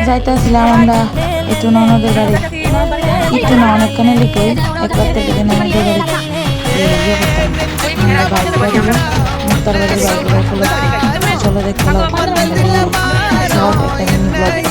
যাইতেছিলাম আমরা একটু ননদের বাড়ি, একটু না অনেকখানে লিখে এক রাত্রে লিখে ননদের বাড়ি ইয়ে করতাম আমরা বাইক বাড়ি মুক্তার বাড়ির বাইক চলে চলে দেখতে সব একটা মিনি ব্লগ।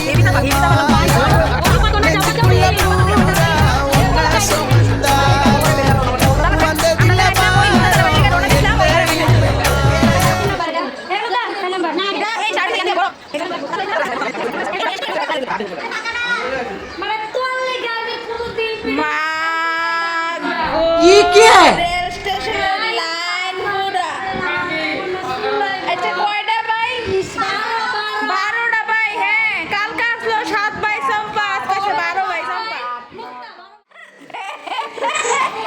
ये क्या है?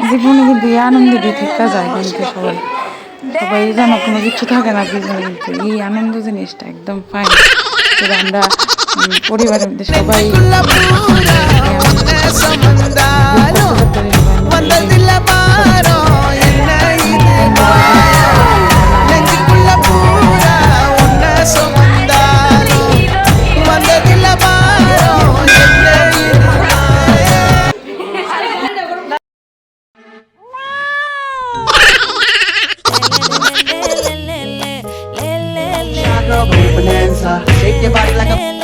জীবনে কিন্তু এই আনন্দ দিয়ে থাকা যায় কিন্তু সবাই সবাই জানো কোনো কিছু থাকে না জীবনে, কিন্তু এই আনন্দ জিনিসটা একদম ফাইন। আমরা পরিবারের মধ্যে সবাই Bonanza, shake your body like a